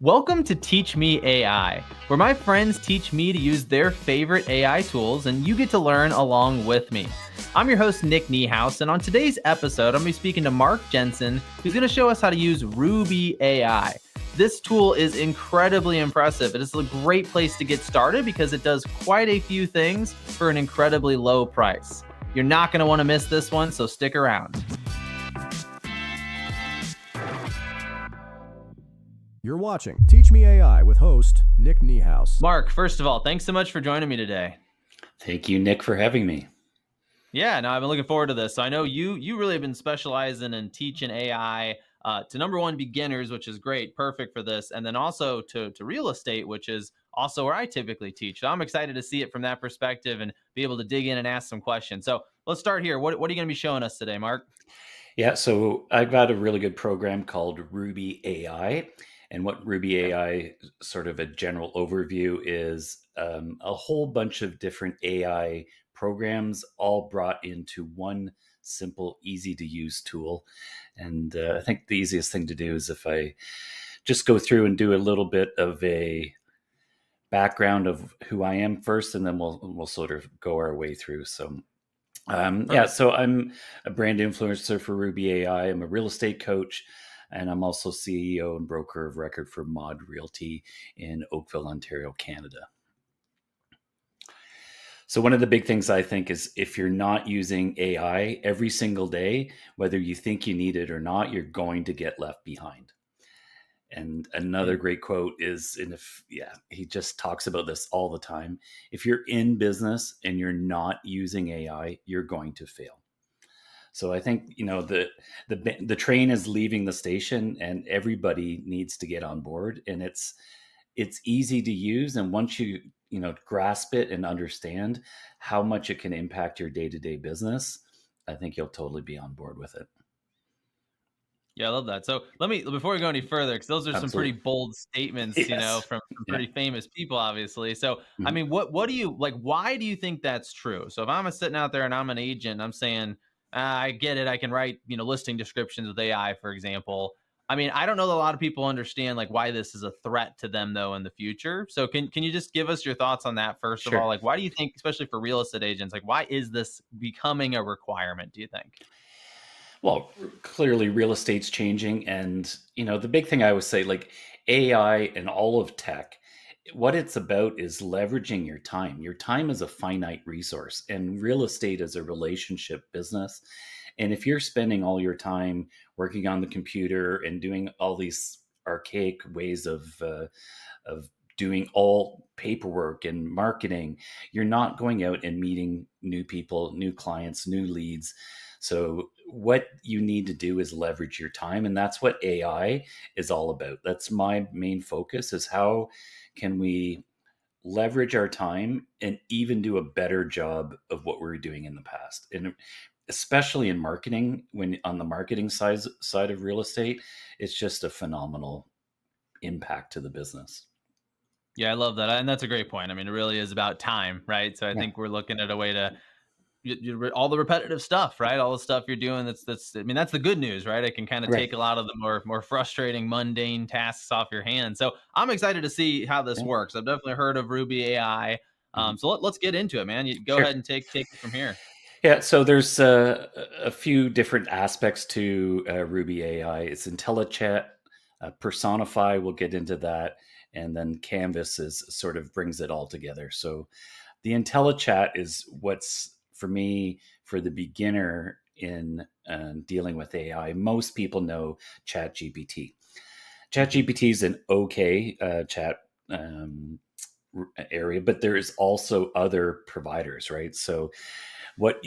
Welcome to Teach Me AI, where my friends teach me to use their favorite AI tools and you get to learn along with me. I'm your host, Nick Niehaus, and on today's episode, I'm going to be speaking to Mark Jensen, who's going to show us how to use Rubi AI. This tool is incredibly impressive. It is a great place to get started because it does quite a few things for an incredibly low price. You're not going to want to miss this one, so stick around. You're watching Teach Me AI with host Nick Niehaus. Mark, first of all, thanks so much for joining me today. Thank you, Nick, for having me. Yeah, no, I've been looking forward to this. So I know you really have been specializing in teaching AI to number one beginners, which is great, perfect for this, and then also to real estate, which is also where I typically teach. So I'm excited to see it from that perspective and be able to dig in and ask some questions. So let's start here. What are you going to be showing us today, Mark? Yeah, so I've got a really good program called Rubi AI. And what Rubi AI, sort of a general overview, is a whole bunch of different AI programs all brought into one simple, easy to use tool. And I think the easiest thing to do is if I just go through and do a little bit of a background of who I am first, and then we'll sort of go our way through. So so I'm a brand influencer for Rubi AI. I'm a real estate coach, and I'm also CEO and broker of record for Mod Realty in Oakville, Ontario, Canada. So one of the big things I think is if you're not using AI every single day, whether you think you need it or not, you're going to get left behind. And another great quote is, he just talks about this all the time. If you're in business and you're not using AI, you're going to fail. So I think, the train is leaving the station and everybody needs to get on board, and it's easy to use. And once you grasp it and understand how much it can impact your day-to-day business, I think you'll totally be on board with it. Yeah, I love that. So before we go any further, because those are some pretty Absolutely. bold statements, Yes. from Yeah. pretty famous people, obviously. So, I Mhm. mean, what do you like? Why do you think that's true? So, if I'm sitting out there and I'm an agent, and I'm saying, I get it, I can write, listing descriptions with AI, for example. I mean, I don't know that a lot of people understand like why this is a threat to them though in the future. So, can you just give us your thoughts on that first of all? Sure. Like, why do you think, especially for real estate agents, like why is this becoming a requirement? Do you think? Well, clearly real estate's changing. And, the big thing I would say, like AI and all of tech, what it's about is leveraging your time. Your time is a finite resource, and real estate is a relationship business. And if you're spending all your time working on the computer and doing all these archaic ways of doing all paperwork and marketing, you're not going out and meeting new people, new clients, new leads. So what you need to do is leverage your time, and that's what AI is all about. That's my main focus, is how can we leverage our time and even do a better job of what we were doing in the past. And especially in marketing, when on the marketing side of real estate, it's just a phenomenal impact to the business. Yeah, I love that, and that's a great point. I mean, it really is about time, right? So I Yeah. think we're looking at a way to all the repetitive stuff, right? All the stuff you're doing. That's. I mean, that's the good news, right? It can kind of Right. take a lot of the more frustrating, mundane tasks off your hands. So I'm excited to see how this Yeah. works. I've definitely heard of Ruby AI. Mhm. So let's get into it, man. You go Sure. ahead and take it from here. Yeah, so there's a few different aspects to Ruby AI. It's IntelliChat, Personify. We'll get into that, and then Canvas is sort of brings it all together. So the IntelliChat is what's for me for the beginner in dealing with AI. Most people know ChatGPT. ChatGPT is an okay chat area, but there is also other providers, right? So what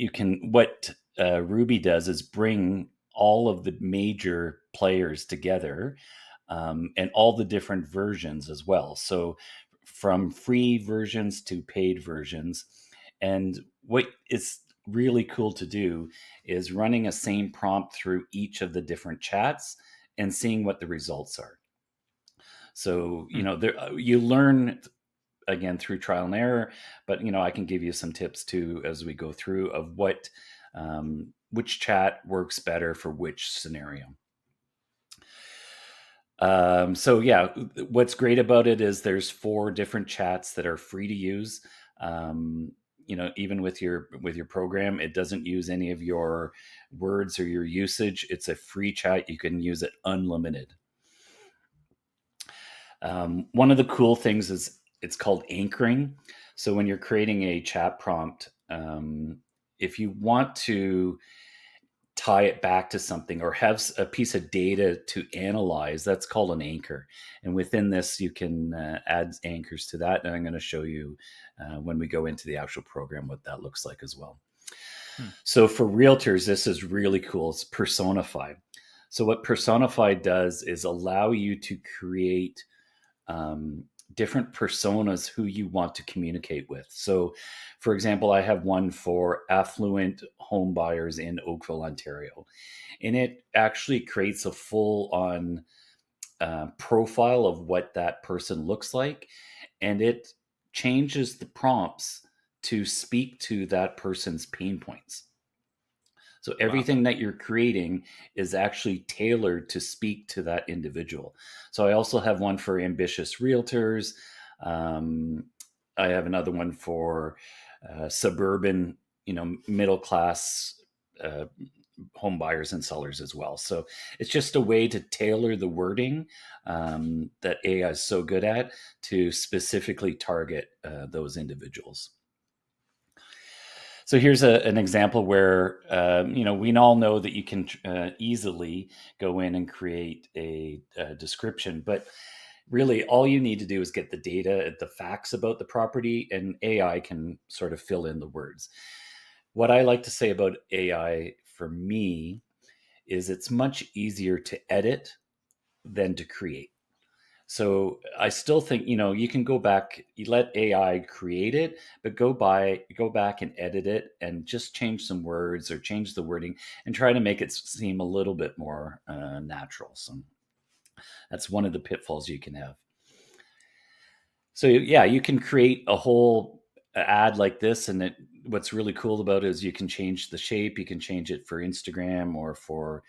Ruby does is bring all of the major players together, and all the different versions as well. So from free versions to paid versions. And what is really cool to do is running a same prompt through each of the different chats and seeing what the results are. So, Hmm. you learn again through trial and error, but I can give you some tips too as we go through of which chat works better for which scenario. So yeah, what's great about it is there's 4 different chats that are free to use. Even with your program, it doesn't use any of your words or your usage. It's a free chat. You can use it unlimited. One of the cool things is it's called anchoring. So when you're creating a chat prompt, if you want to tie it back to something or have a piece of data to analyze, that's called an anchor. And within this, you can add anchors to that. And I'm going to show you when we go into the actual program what that looks like as well. So for realtors, this is really cool. It's Personify. So what Personify does is allow you to create different personas who you want to communicate with. So, for example, I have one for affluent home buyers in Oakville, Ontario, and it actually creates a full-on profile of what that person looks like, and it changes the prompts to speak to that person's pain points. So everything that you're creating is actually tailored to speak to that individual. So I also have one for ambitious realtors. I have another one for suburban, middle class home buyers and sellers as well. So it's just a way to tailor the wording that AI is so good at to specifically target those individuals. So here's an example where we all know that you can easily go in and create a description, but really all you need to do is get the data, the facts about the property, and AI can sort of fill in the words. What I like to say about AI for me is it's much easier to edit than to create. So I still think, you can go back, you let AI create it, but go back and edit it and just change some words or change the wording and try to make it seem a little bit more natural. So that's one of the pitfalls you can have. So yeah, you can create a whole ad like this, and what's really cool about it is you can change the shape. You can change it for Instagram or for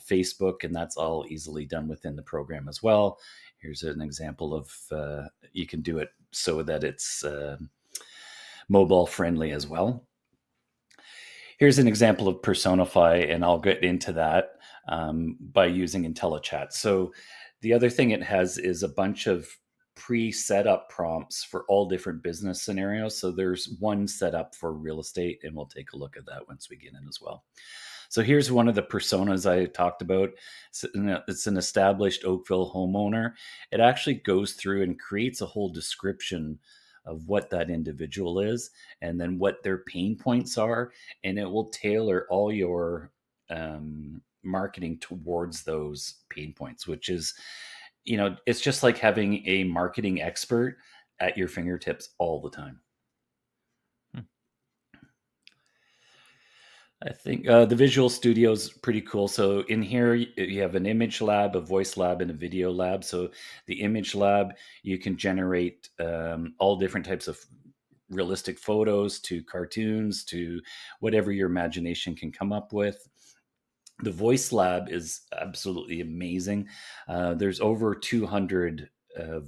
Facebook, and that's all easily done within the program as well. Here's an example of you can do it so that it's mobile friendly as well. Here's an example of Personify, and I'll get into that by using IntelliChat. So the other thing it has is a bunch of pre-set up prompts for all different business scenarios. So there's one set up for real estate, and we'll take a look at that once we get in as well. So here's one of the personas I talked about. It's an established Oakville homeowner. It actually goes through and creates a whole description of what that individual is and then what their pain points are. And it will tailor all your marketing towards those pain points, which is, it's just like having a marketing expert at your fingertips all the time. I think the Visual Studio is pretty cool. So in here, you have an image lab, a voice lab, and a video lab. So the image lab, you can generate all different types of realistic photos to cartoons to whatever your imagination can come up with. The voice lab is absolutely amazing. There's over 200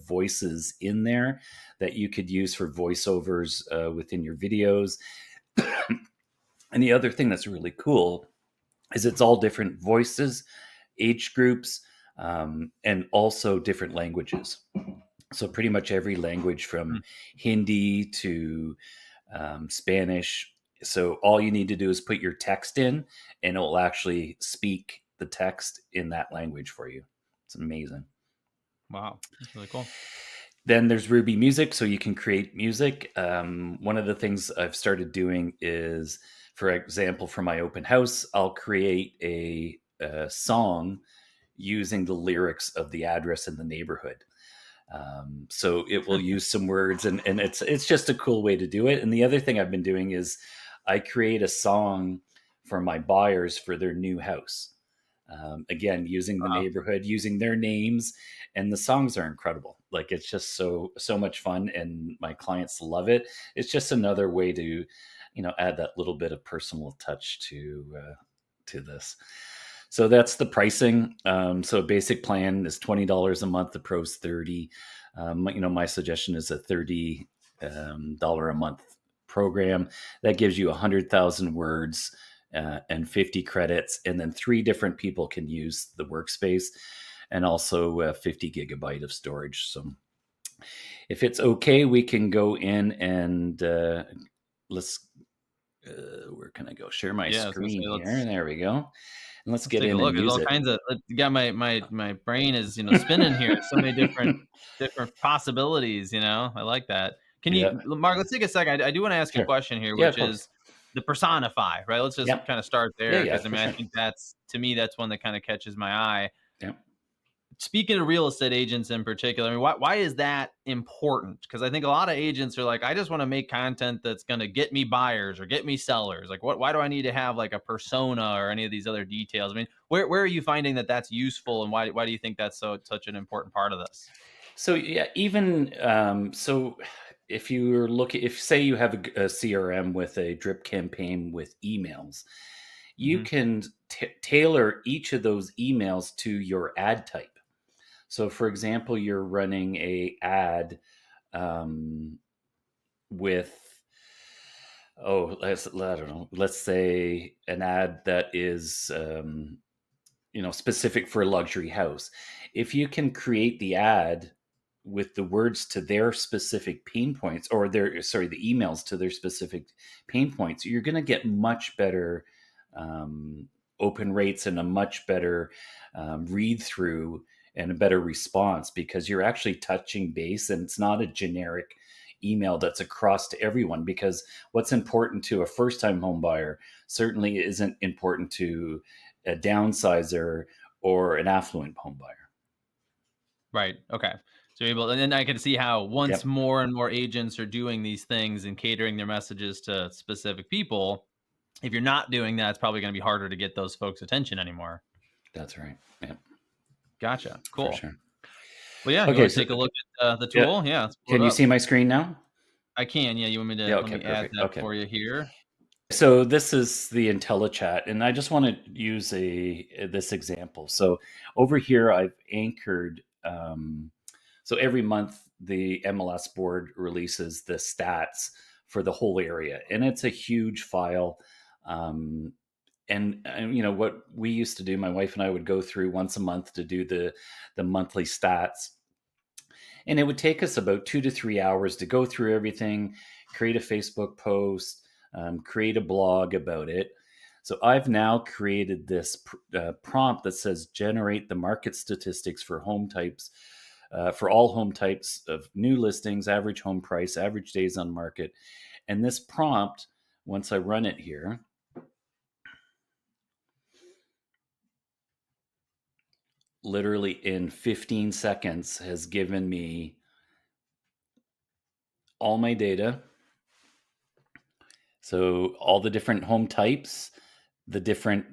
voices in there that you could use for voiceovers within your videos. And the other thing that's really cool is it's all different voices, age groups, and also different languages. So pretty much every language from Hindi to Spanish. So all you need to do is put your text in, and it will actually speak the text in that language for you. It's amazing. Wow, that's really cool. Then there's Ruby Music, so you can create music. One of the things I've started doing is, for example, for my open house, I'll create a song using the lyrics of the address in the neighborhood. So it will use some words, and it's just a cool way to do it. And the other thing I've been doing is I create a song for my buyers for their new house. Again, using the neighborhood, using their names, and the songs are incredible. Like it's just so much fun, and my clients love it. It's just another way to, add that little bit of personal touch to this. So that's the pricing. So basic plan is $20 a month. The Pro's 30. My suggestion is a $30 a month program that gives you 100,000 words and 50 credits, and then 3 different people can use the workspace, and also 50 gigabyte of storage. So if it's okay, we can go in and let's. Where can I go? Share my Yeah, I was gonna screen say here. There we go. And let's let's get take a in and look. There's use all it. kinds of you got my brain is spinning here. So many different possibilities. I like that. Can Yeah, you, Mark? Let's take a second. I do want to ask a sure. question here, Yeah, of which course. is the Personify, right? Let's just Yep. kind of start Yeah, there yeah, because for I sure. think that's to me that's one that kind of catches my eye. Yep. Speaking of real estate agents in particular, I mean, why is that important? Because I think a lot of agents are like, I just want to make content that's going to get me buyers or get me sellers. Like, why do I need to have like a persona or any of these other details? I mean, where are you finding that that's useful, and why do you think that's such an important part of this? So yeah, even so, if say you have a CRM with a drip campaign with emails, you Hmm. can tailor each of those emails to your ad type. So, for example, you're running a ad um, with I don't know, let's say an ad that is specific for a luxury house. If you can create the ad with the words to their specific pain points, or the emails to their specific pain points, you're going to get much better um, open rates and a much better read through and a better response, because you're actually touching base and it's not a generic email that's across to everyone. Because what's important to a first time home buyer certainly isn't important to a downsizer or an affluent home buyer. Right. Okay. So you're able, and then I can see how once Yep, more and more agents are doing these things and catering their messages to specific people, if you're not doing that, it's probably going to be harder to get those folks' attention anymore. that's right. Yep, Gotcha. for Cool. sure. Well, yeah, you Okay, want to so take a look at the yeah, tool? Yeah, let's pull it can you up. see my screen now? I can. Yeah, you want me Yeah. to let Okay. me add Perfect. that Okay. for you here? So this is the IntelliChat, and I just want to use this example. So over here, I've anchored. So every month, the MLS board releases the stats for the whole area, and it's a huge file. Um, and what we used to do, my wife and I would go through once a month to do the monthly stats, and it would take us about 2 to 3 hours to go through everything, create a Facebook post, create a blog about it. So I've now created this prompt that says generate the market statistics for home types, for all home types of new listings, average home price, average days on market. And this prompt, once I run it here, literally in 15 seconds has given me all my data. So all the different home types, the different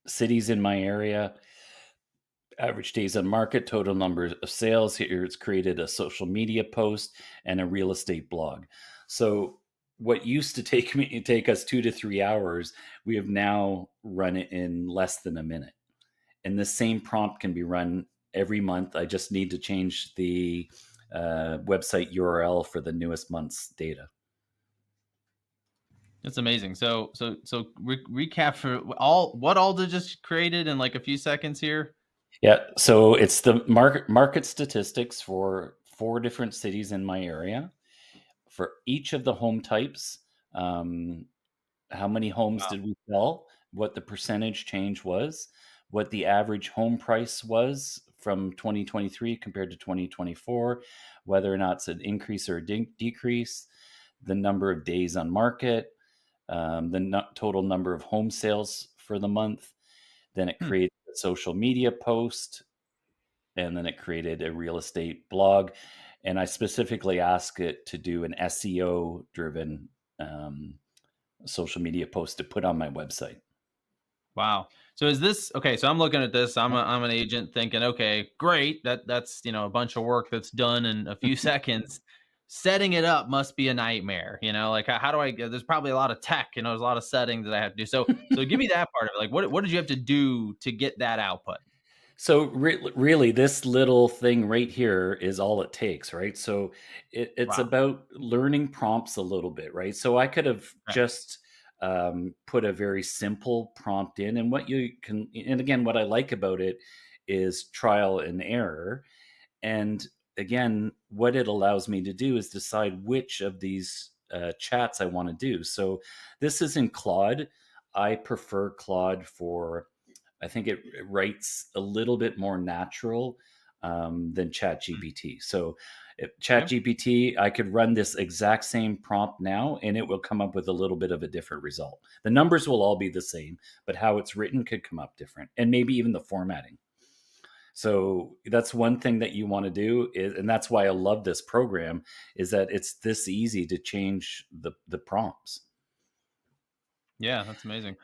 cities in my area, average days on market, total number of sales. Here it's created a social media post and a real estate blog. So what used to take us 2 to 3 hours, we have now run it in less than a minute. And the same prompt can be run every month. I just need to change the website URL for the newest month's data. That's amazing. So recap for what all did just created in like a few seconds here. Yeah, so it's the market statistics for 4 different cities in my area for each of the home types. Um, how many homes Wow. did we sell? What the percentage change was? What the average home price was from 2023 compared to 2024? Whether or not it's an increase or a decrease? The number of days on market, the total number of home sales for the month. Then it Hmm. created a social media post, and then it created a real estate blog. And I specifically asked it to do an SEO driven social media post to put on my website. Wow. So is this okay? So I'm looking at this. I'm Yep. I'm an agent thinking, okay, great. That's a bunch of work that's done in a few seconds. setting it up must be a nightmare. Like how do I get? There's probably a lot of tech. There's a lot of settings that I have to do. So give me that part of it. Like what did you have to do to get that output? So really, this little thing right here is all it takes, right? So it's Wow. about learning prompts a little bit, right? So I could have Okay. just put a very simple prompt in, and what you can, and again, what I like about it is trial and error. And again, what it allows me to do is decide which of these chats I want to do. So this is in Claude. I prefer Claude for, I think it writes a little bit more natural than ChatGPT. So if Okay. ChatGPT, I could run this exact same prompt now and it will come up with a little bit of a different result. The numbers will all be the same, but how it's written could come up different, and maybe even the formatting. So that's one thing that you want to do is, and that's why I love this program, is that it's this easy to change the prompts. Yeah, that's amazing.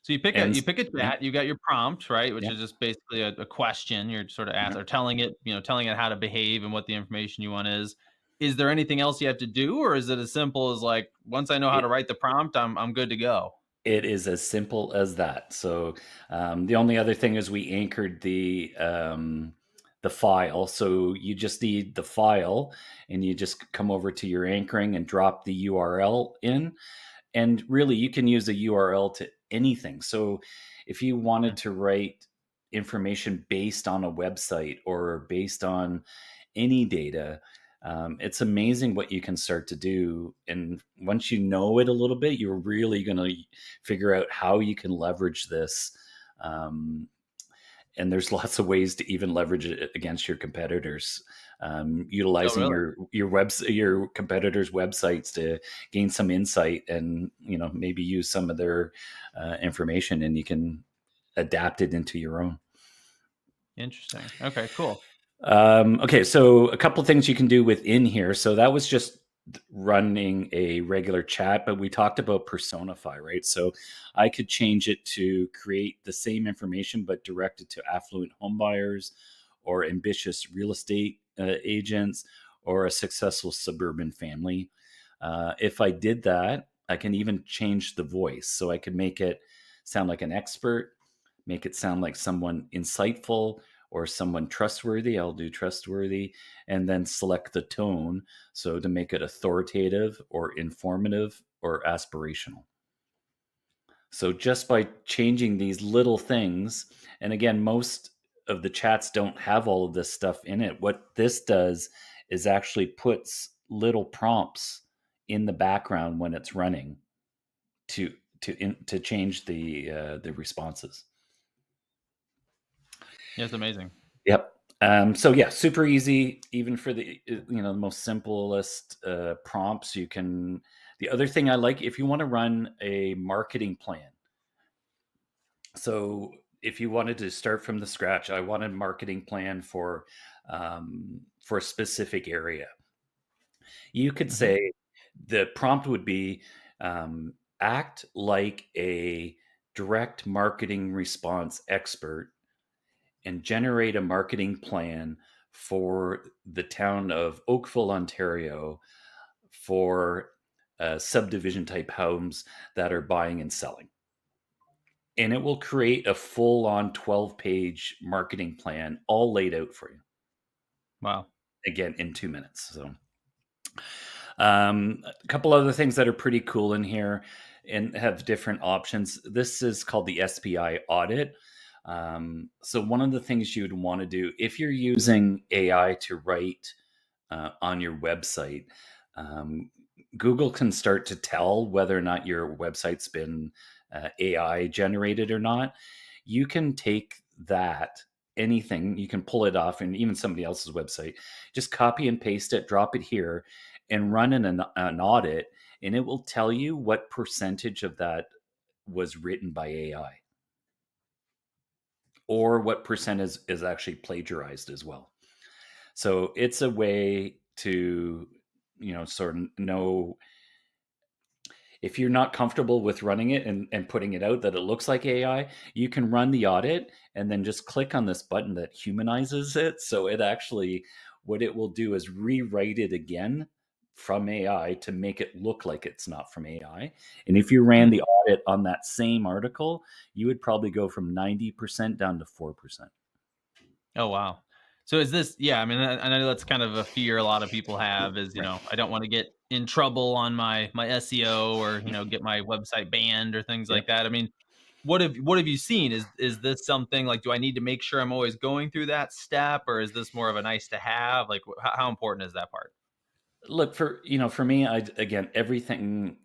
So you And pick a yeah, chat, you got your prompt, right, which yeah. is just basically a question you're sort of asked Yeah. or telling it how to behave and what the information you want is. Is there anything else you have to do, or is it as simple as like once I know how to It, write the prompt, I'm good to go? it is as simple as that. So the only other thing is we anchored the file. So you just need the file, and you just come over to your anchoring and drop the URL in. And really, you can use a URL to anything. So if you wanted Mm. to write information based on a website or based on any data, it's amazing what you can start to do. And once you know it a little bit, you're really going to figure out how you can leverage this. Um, and there's lots of ways to even leverage it against your competitors, Oh, utilizing really? your competitors' websites to gain some insight, and maybe use some of their information, and you can adapt it into your own. Interesting. Okay, cool. Okay, so a couple things you can do within here. So that was just running a regular chat, but we talked about Personify, right? So I could change it to create the same information, but direct it to affluent homebuyers or ambitious real estate agents or a successful suburban family. If I did that, I can even change the voice. So I could make it sound like an expert, make it sound like someone insightful or someone trustworthy. I'll do trustworthy, and then select the tone. So to make it authoritative or informative or aspirational. So just by changing these little things, and again, most of the chats don't have all of this stuff in it. What this does is actually puts little prompts in the background when it's running to to change the responses. Yeah, it's amazing. Yep. So yeah, super easy, even for the most simplest prompts. You can. The other thing I like, if you want to run a marketing plan, so if you wanted to start from the scratch, I wanted a marketing plan for a specific area. You could Hmm. say the prompt would be act like a direct marketing response expert and generate a marketing plan for the town of Oakville, Ontario, for subdivision type homes that are buying and selling. And it will create a full on 12-page marketing plan all laid out for you, Wow. again, in 2 minutes. So, a couple other things that are pretty cool in here and have different options. This is called the SPI audit. So, one of the things you'd want to do if you're using AI to write on your website, um, Google can start to tell whether or not your website's been AI generated or not. You can take that, anything, you can pull it off, and even somebody else's website, just copy and paste it, drop it here, and run an audit, and it will tell you what percentage of that was written by AI or what percent is actually plagiarized as well. So it's a way to, sort of know if you're not comfortable with running it and putting it out that it looks like AI, you can run the audit and then just click on this button that humanizes it. So it actually, what it will do is rewrite it again from AI to make it look like it's not from AI. And if you ran Hmm. the audit on that same article, you would probably go from 90% down to 4%. Oh, wow. So is this, yeah, I mean, I know that's kind of a fear a lot of people have is, Right. I don't want to get in trouble on my SEO or, get my website banned or things like Yep. that. I mean, what have you seen? Is this something like, do I need to make sure I'm always going through that step, or is this more of a nice to have? Like, how important is that part? Look, for me, I again, everything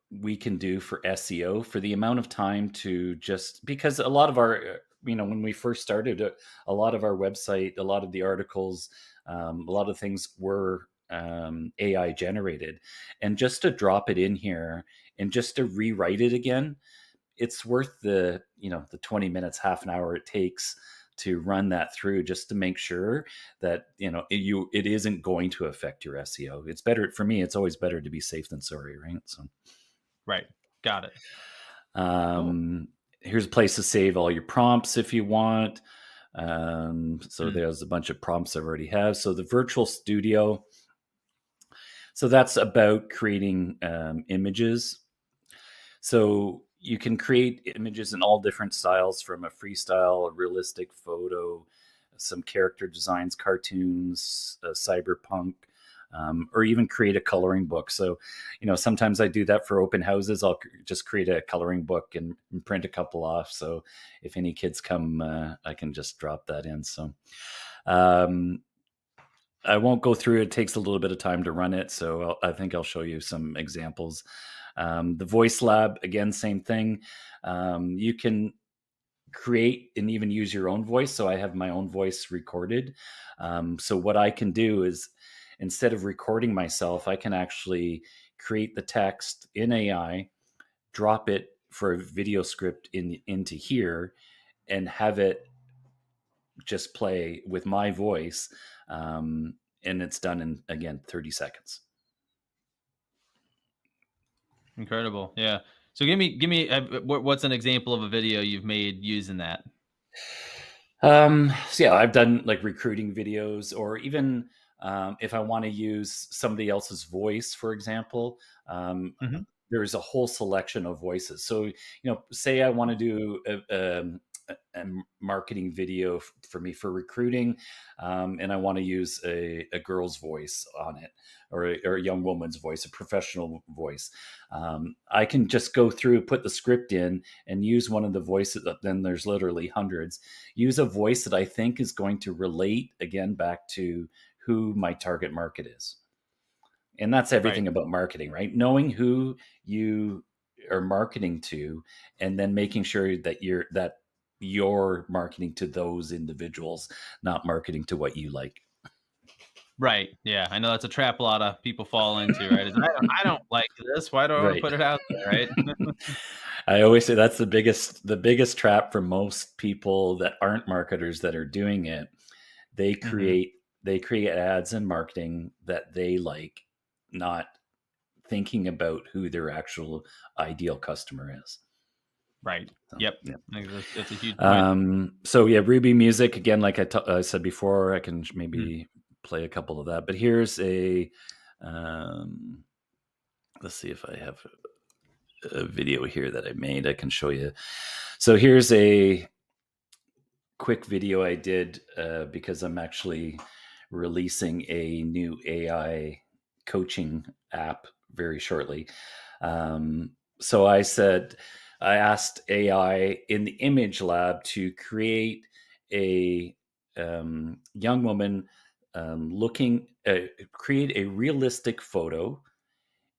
we can do for SEO for the amount of time to just because a lot of our when we first started a lot of our website, a lot of the articles, a lot of things were AI generated, and just to drop it in here and just to rewrite it again, it's worth the 20 minutes, half an hour it takes to run that through just to make sure that it isn't going to affect your SEO. It's better for me. It's always better to be safe than sorry, right? So Right. Got it. Cool. um, here's a place to save all your prompts if you want. So Mm, there's a bunch of prompts I already have. So the virtual studio. So that's about creating images. So you can create images in all different styles, from a freestyle, a realistic photo, some character designs, cartoons, cyberpunk, or even create a coloring book. So, sometimes I do that for open houses. I'll just create a coloring book and print a couple off. So if any kids come, I can just drop that in. So um, I won't go through it. It takes a little bit of time to run it. So I think I'll show you some examples. The voice lab, again, same thing. You can create and even use your own voice. So I have my own voice recorded. So what I can do is, instead of recording myself, I can actually create the text in AI, drop it for a video script into here, and have it just play with my voice. And it's done in, again, 30 seconds. incredible. Yeah. So give me what's an example of a video you've made using that? So yeah, I've done like recruiting videos, or even if I want to use somebody else's voice, for example. Hmm. There's a whole selection of voices. So, say I want to do a marketing video for me for recruiting, and I want to use a girl's voice on it, or a young woman's voice, a professional voice. I can just go through, put the script in, and use one of the voices. Then there's literally hundreds. Use a voice that I think is going to relate, again, back to who my target market is. And that's Right. everything about marketing, right? Knowing who you are marketing to, and then making sure that you're marketing to those individuals, not marketing to what you like. Right. Yeah. I know that's a trap a lot of people fall into, right? Is I don't like this. Why do I want to Right. put it out there, right? I always say that's the biggest trap for most people that aren't marketers that are doing it. They Hmm. create they create ads and marketing that they like, not thinking about who their actual ideal customer is. Right. So, Yep. yeah. I think that's a huge point. So yeah, Ruby music again. Like I said before, I can Mm. maybe play a couple of that. But here's um, let's see if I have a video here that I made. I can show you. So here's a quick video I did because I'm actually releasing a new AI coaching app very shortly. So I asked AI in the image lab to create a young woman create a realistic photo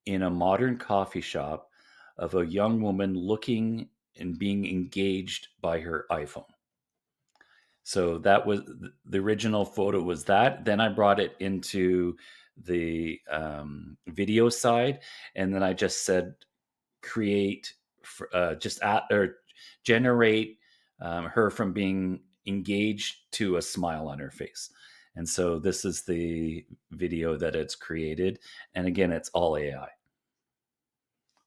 in a modern coffee shop of a young woman looking and being engaged by her iPhone. So that was the original photo, was that. Then I brought it into the video side, and then I just said, create, just at or generate her from being engaged to a smile on her face. And so this is the video that it's created. And again, it's all AI.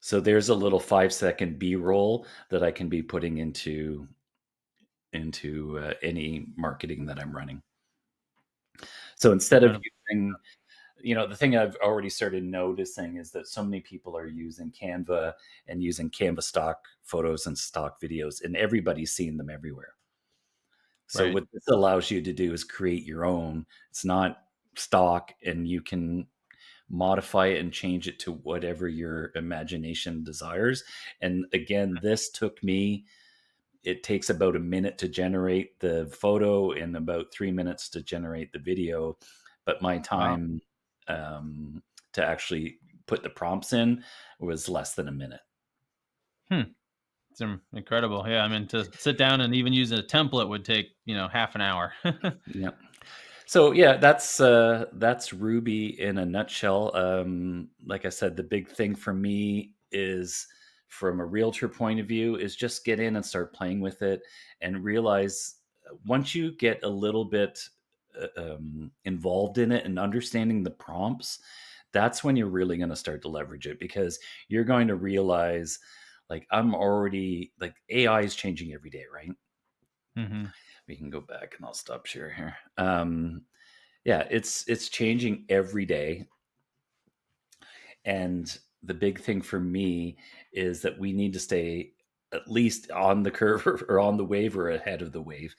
So there's a little 5-second B-roll that I can be putting into any marketing that I'm running. So instead of Incredible. using The thing I've already started noticing is that so many people are using Canva and using Canva stock photos and stock videos, and everybody's seeing them everywhere. So Right. what this allows you to do is create your own. It's not stock, and you can modify it and change it to whatever your imagination desires. And again, this took me, it takes about a minute to generate the photo and about 3 minutes to generate the video. But my Wow. time um, to actually put the prompts in was less than a minute. Hmm. It's incredible. Yeah. I mean, to sit down and even use a template would take, half an hour. Yeah. So yeah, that's Ruby in a nutshell. Like I said, the big thing for me is, from a realtor point of view, is just get in and start playing with it, and realize once you get a little bit involved in it and understanding the prompts, that's when you're really going to start to leverage it, because you're going to realize, like, I'm already, like, AI is changing every day, right? Hmm. We can go back and I'll stop share here. Yeah, it's changing every day. And the big thing for me is that we need to stay at least on the curve or on the wave or ahead of the wave.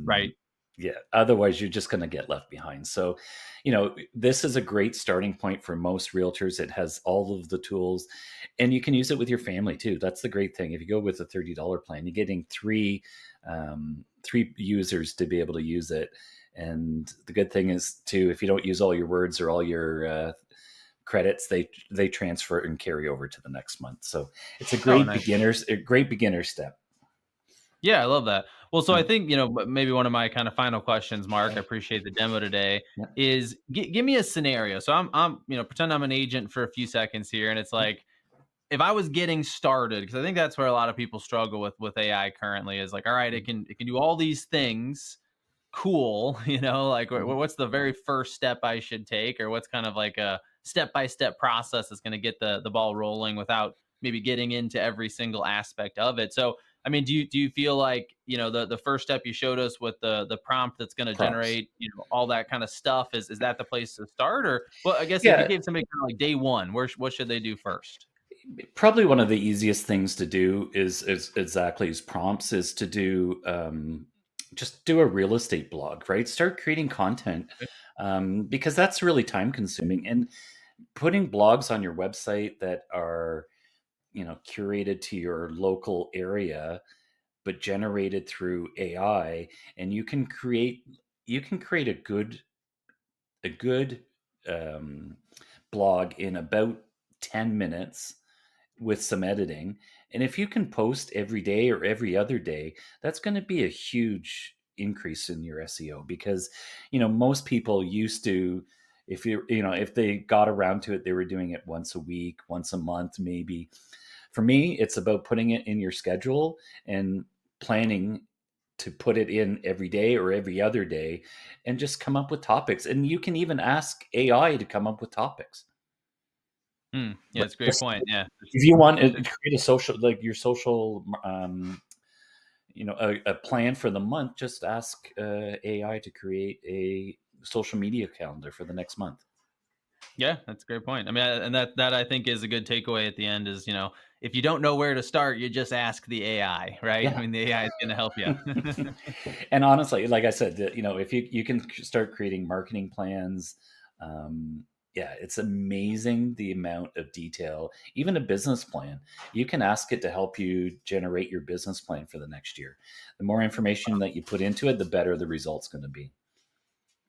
Right. Yeah, otherwise you're just going to get left behind. So, this is a great starting point for most realtors. It has all of the tools, and you can use it with your family too. That's the great thing. If you go with a $30 plan, you're getting three users to be able to use it. And the good thing is too, if you don't use all your words or all your credits, they transfer and carry over to the next month. So it's Oh, nice. a great beginner step. Yeah, I love that. Well, so I Mm. think, maybe one of my kind of final questions, Mark, I appreciate the demo today, Yeah. is give me a scenario. So pretend I'm an agent for a few seconds here. And it's like, if I was getting started, because I think that's where a lot of people struggle with AI currently, is like, all right, it can do all these things. Cool. Like Mhm. what's the very first step I should take, or what's kind of like a step-by-step process that's going to get the ball rolling without maybe getting into every single aspect of it. So I mean, do you feel like, the first step you showed us with the prompt that's going to Prompts. generate, all that kind of stuff, is that the place to start? Or, well, I guess if you Yeah, gave somebody kind of like day one, what should they do first? probably one of the easiest things to do is exactly as prompts, is to do just do a real estate blog, right? Start creating content, because that's really time consuming, and putting blogs on your website that are, curated to your local area but generated through AI, and you can create a good um, blog in about 10 minutes with some editing. And if you can post every day or every other day, that's going to be a huge increase in your SEO, because, most people used to, if they got around to it, they were doing it once a week, once a month, maybe. For me, it's about putting it in your schedule and planning to put it in every day or every other day, and just come up with topics. And you can even ask AI to come up with topics. Yeah, Like, it's a great point. Yeah. if you want to create a social, like your social, a plan for the month, just ask AI to create a social media calendar for the next month. Yeah, that's a great point. I mean, and that I think is a good takeaway at the end is, if you don't know where to start, you just ask the AI, right? I Yeah. mean, the AI is going to help you. And honestly, like I said, if you can start creating marketing plans, yeah, it's amazing the amount of detail. Even a business plan, you can ask it to help you generate your business plan for the next year. The more information that you put into it, the better the result's going to be.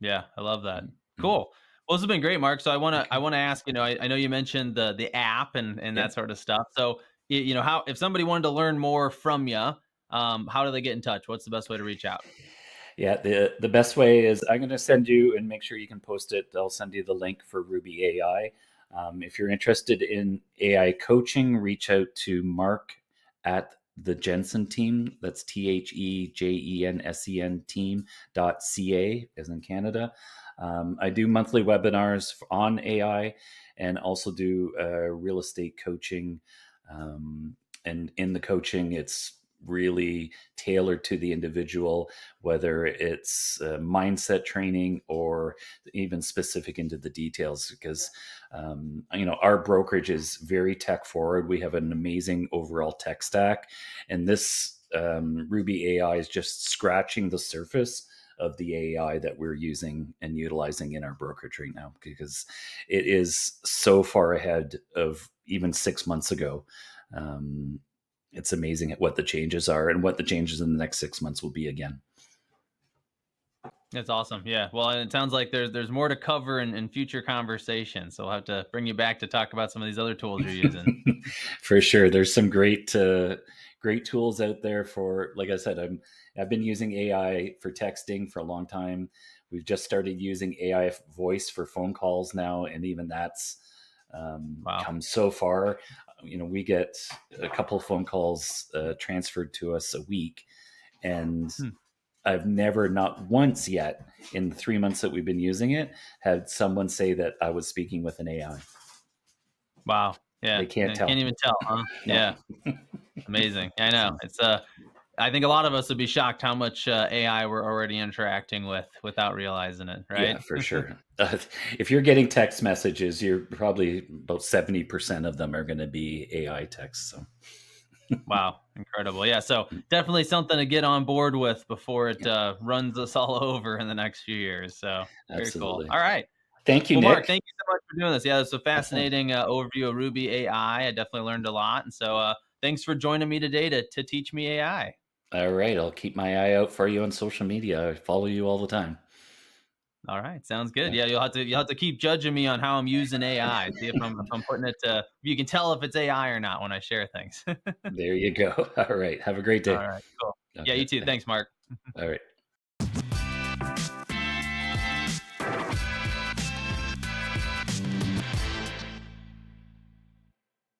Yeah, I love that. Mhm. Cool. Well, this has been great, Mark. So I want to I Okay. want to ask, I know you mentioned the app and Yeah. that sort of stuff. So, how, if somebody wanted to learn more from you, how do they get in touch? What's the best way to reach out? Yeah, the best way is, I'm going to send you, and make sure you can post it. I'll send you the link for Ruby AI. If you're interested in AI coaching, reach out to Mark at the Jensen team. That's TheJensen team.ca, as in Canada. I do monthly webinars on AI, and also do real estate coaching. And in the coaching, it's really tailored to the individual, whether it's mindset training or even specific into the details. Because our brokerage is very tech forward. We have an amazing overall tech stack, and this Ruby AI is just scratching the surface of the AI that we're using and utilizing in our brokerage right now, because it is so far ahead of even 6 months ago. Um, it's amazing at what the changes are and what the changes in the next 6 months will be again. That's awesome. Yeah. Well, and it sounds like there's more to cover in future conversations. So I'll have to bring you back to talk about some of these other tools you're using. For sure, there's some great tools out there for, like I said, I've been using AI for texting for a long time. We've just started using AI voice for phone calls now, and even that's Wow. come so far. We get a couple of phone calls transferred to us a week, and Hmm. I've never, not once yet, in the 3 months that we've been using it, had someone say that I was speaking with an AI. Wow. Yeah. They can't Yeah. Can't tell. even tell, huh? No. Yeah. Amazing. I know. So, It's I think a lot of us would be shocked how much AI we're already interacting with without realizing it, yeah, right? for sure. If you're getting text messages, you're probably about 70% of them are going to be AI text. So, Wow, incredible. Yeah, so definitely something to get on board with before it yeah, runs us all over in the next few years. So very cool. absolutely. All right. Thank you, Well, Mark, Nick. thank you so much for doing this. Yeah, that's a Excellent. fascinating overview of Ruby AI. I definitely learned a lot. And so thanks for joining me today to teach me AI. All right. I'll keep my eye out for you on social media. I follow you all the time. All right, sounds good. Yeah. Yeah, you'll have to keep judging me on how I'm using AI. See if I'm putting it to if you can tell if it's AI or not when I share things. There you go. All right. Have a great day. All right, cool. Yeah, Okay. you too. Thanks. Thanks, Mark. All right.